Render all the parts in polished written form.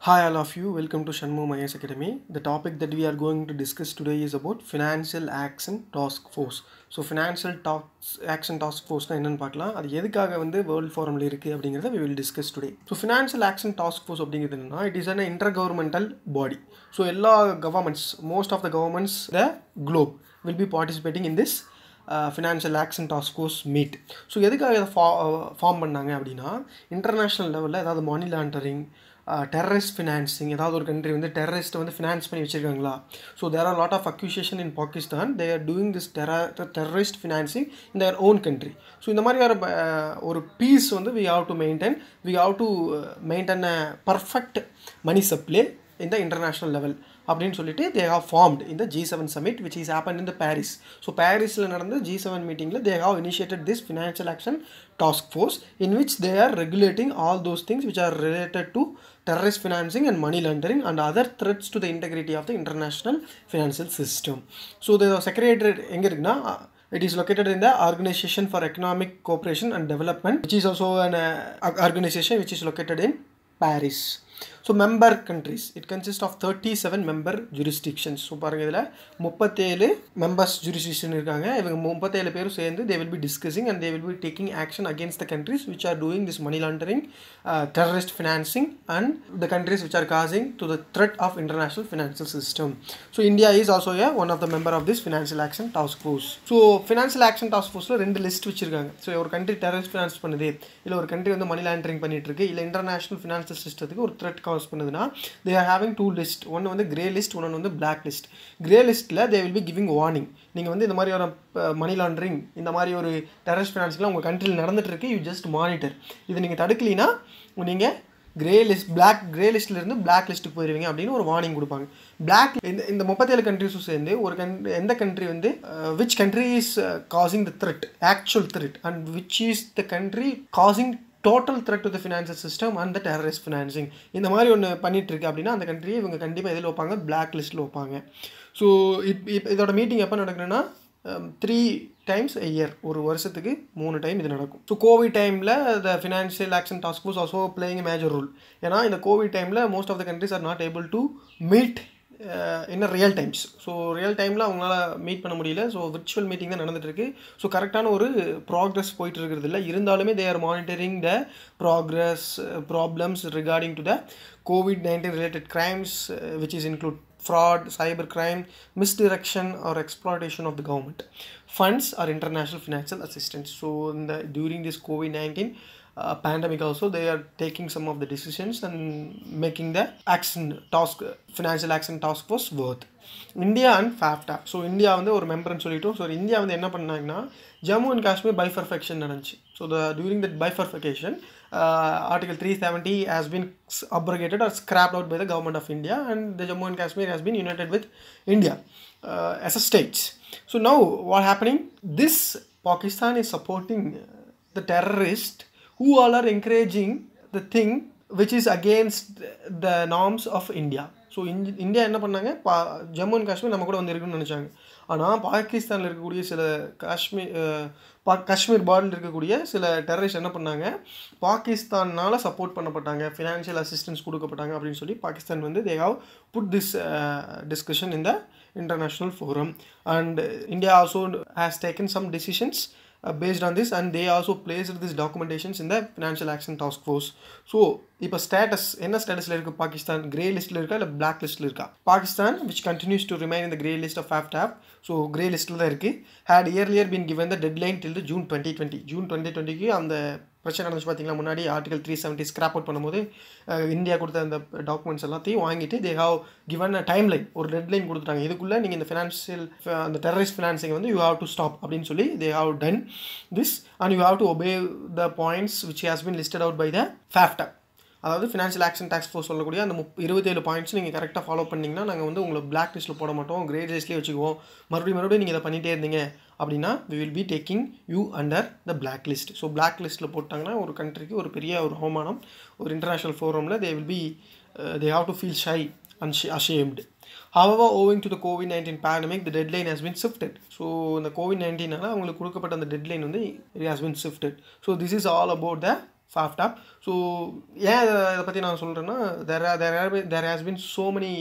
Hi all of you, welcome to Shanmu Mayas Academy. The topic that we are going to discuss today is about Financial Action Task Force. So Financial Action Task Force na என்னன்னு பார்க்கலாம். அது எதுக்காக வந்து world ஃபாரம்ல இருக்கு அப்படிங்கறத we will discuss today. So Financial Action Task Force அப்படிங்கிறது என்னன்னா it is an intergovernmental body. So எல்லா governments, most of the governments the globe will be participating in this financial action task force meet. So எதுக்காக இதை form பண்ணாங்க அப்படின்னா international லெவலில் ஏதாவது money laundering, terrorist financing, ஏதாவது ஒரு கண்ட்ரி வந்து டெரரிஸ்ட்டை வந்து ஃபினான்ஸ் பண்ணி வச்சுருக்காங்களா. So there are lot of accusation in Pakistan. They are doing this terrorist financing in their own country. So இந்த மாதிரி ஒரு பீஸ் வந்து we have to maintain a perfect money supply in the international level அப்படின்னு சொல்லிட்டு they have formed in the G7 summit which is happened in the Paris. So Parisல நடந்த G7 மீட்டிங்ல they have initiated this financial action task force in which they are regulating all those things which are related to terrorist financing and money laundering and other threats to the integrity of the international financial system. So the secretariat எங்க இருக்குன்னா it is located in the Organization for Economic Cooperation and Development, which is also an organization which is located in Paris. So member countries, it consists of 37 member jurisdictions. So பாருங்க இதில் 37 members jurisdiction இருக்காங்க. இவங்க 37 பேரும் சேர்ந்து they will be discussing and they will be taking action against the countries which are doing this money laundering, terrorist financing and the countries which are causing to the threat of international financial system. So India is also one of the member of this financial action task force. So financial action task forceல ரெண்டு list வச்சிருக்காங்க. So ஒரு country terrorist finance பண்ணுது, இல்லை ஒரு country வந்து money laundering பண்ணிட்டு இருக்கு, இல்லை இன்டர்நேஷனல் ஃபினான்ஷியல் சிஸ்டத்துக்கு ஒரு த்ரெட் காஸ் பண்ணுதுன்னா they are having two list. ஒன்று வந்து கிரே லிஸ்ட், ஒன்று வந்து பிளாக் லிஸ்ட். கிரே லிஸ்ட்டில் they will be giving warning. நீங்கள் வந்து இந்த மாதிரி ஒரு மணி லாண்டரிங், இந்த மாதிரி ஒரு டெரரிஸ்ட் ஃபினான்ஸ்லாம் உங்கள் கண்ட்ரியில் நடந்துட்டு இருக்கு, யூ ஜஸ்ட் மானிட்டர். இது நீங்கள் தடுக்கலினா நீங்கள் கிரே லிஸ்ட்லேருந்து பிளாக் லிஸ்ட்டுக்கு போயிடுவீங்க அப்படின்னு ஒரு வார்னிங் கொடுப்பாங்க. பிளாக் இந்த 37 கண்ட்ரிஸும் சேர்ந்து எந்த கண்ட்ரி வந்து which country is causing the thread, actual thread, and which is the country causing total thread to the financial system and the terrorist financing, இந்த மாதிரி ஒன்று பண்ணிட்டு இருக்கு அப்படின்னா அந்த கண்ட்ரியை இவங்க கண்டிப்பாக எதில் வைப்பாங்க, பிளாக் லிஸ்ட்டில் வைப்பாங்க. ஸோ இதோட மீட்டிங் எப்போ நடக்கணும்னா 3 times a year, ஒரு வருஷத்துக்கு 3 டைம் இது நடக்கும். ஸோ கோவிட் டைமில் the financial action task force also playing a major role. ஏன்னா இந்த கோவிட் டைமில் most of the countries are not able to meet in real times. So real டைமில் அவங்களால மீட் பண்ண முடியல. ஸோ விர்ச்சுவல் மீட்டிங் தான் நடந்துகிட்ருக்கு. ஸோ கரெக்டான ஒரு ப்ராக்ரஸ் போயிட்டு இருக்கிறது இல்லை. இருந்தாலுமே they are monitoring the progress problems regarding to the COVID-19 related crimes which is include fraud, cyber crime, misdirection or exploitation of the government funds or international financial assistance. So during this COVID-19 pandemic also they are taking some of the decisions and making the financial action task force worth. India and FAFTA. So India வந்து ஒரு மெம்பர்னு சொல்லிட்டோம். So India வந்து என்ன பண்ணாங்கன்னா Jammu and Kashmir bifurcation நடந்துச்சு. So during that bifurcation Article 370 has been abrogated or scrapped out by the government of India and the Jammu and Kashmir has been united with India as a state. So now what happening? This Pakistan is supporting the terrorists who all are encouraging the thing which is against the norms of India. So India என்ன பண்ணாங்க, Jammu and Kashmir நம்ம கூட வந்து இருக்குன்னு நினச்சாங்க. ஆனால் பாகிஸ்தானில் இருக்கக்கூடிய சில காஷ்மீர் பார்டரில் இருக்கக்கூடிய சில டெரரிஸ்ட் என்ன பண்ணாங்க, பாகிஸ்தானால் சப்போர்ட் பண்ணப்பட்டாங்க, ஃபினான்ஷியல் அசிஸ்டன்ஸ் கொடுக்கப்பட்டாங்க அப்படின்னு சொல்லி பாகிஸ்தான் வந்து they have put this discussion in the international forum and India also has taken some decisions based on this and they also placed these documentations in the financial action task force. So இப்போ status என்ன ஸ்டேட்டஸில் இருக்குது, Pakistan grey லிஸ்ட்டில் இருக்கா இல்லை black லிஸ்ட்டில் இருக்கா? Pakistan which continues to remain in the grey list of FATF, so grey லிஸ்ட்டில் தான் இருக்குது. had earlier been given the deadline till the June 2020 அந்த பிரச்சனை நடந்துச்சு பார்த்தீங்களா முன்னாடி. Article 370 ஸ்கிராப் அவுட் பண்ணும்போது இந்தியா கொடுத்த அந்த டாக்குமெண்ட்ஸ் எல்லாத்தையும் வாங்கிட்டு they have given a timeline, ஒரு டெட்லைன் கொடுத்துட்டாங்க. இதுக்குள்ளே நீங்கள் இந்த அந்த டெரரிஸ்ட் ஃபினான்சிங் வந்து யூ ஹாவ் டு ஸ்டாப் அப்படின்னு சொல்லி they have done this and you have to obey the points which has been listed out by the FAFTA. அதாவது ஃபினான்ஷியல் ஆக்ஷன் டாஸ்க் ஃபோர்ஸ் சொல்லக்கூடிய அந்த 27 பாயிண்ட்ஸ் நீங்கள் கரெக்டாக ஃபாலோ பண்ணிங்கன்னா நாங்கள் வந்து உங்களை பிளாக் லிஸ்ட்டில் போட மாட்டோம், கிரே லிஸ்ட்லேயே வச்சுக்குவோம். மறுபடியும் நீங்கள் இதை பண்ணிகிட்டே இருந்தீங்க அப்படின்னா we will be taking you under the black list. So black லிஸ்ட்டில் போட்டாங்கன்னா ஒரு கண்ட்ரிக்கு ஒரு பெரிய ஒரு அவமானம். ஒரு இன்டர்நேஷ்னல் ஃபோரமில் they have to feel shy and ashamed. However, owing to the COVID-19 pandemic, the deadline has been shifted. So இந்த COVID-19 அவங்களுக்கு கொடுக்கப்பட்ட அந்த டெட்லைன் வந்து it has been shifted. So this is all about the FAFTA. So yeah, இதை பற்றி நான் சொல்கிறேன்னா there has been so many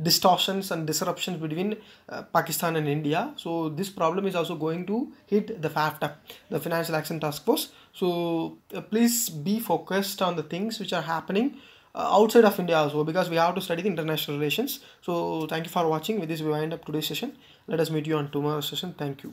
distortions and disruptions between Pakistan and India. So this problem is also going to hit the FAFTA, the Financial Action Task Force. So please be focused on the things which are happening outside of India also, because we have to study the international relations. So thank you for watching. With this we wind up today's session. Let us meet you on tomorrow's session. Thank you.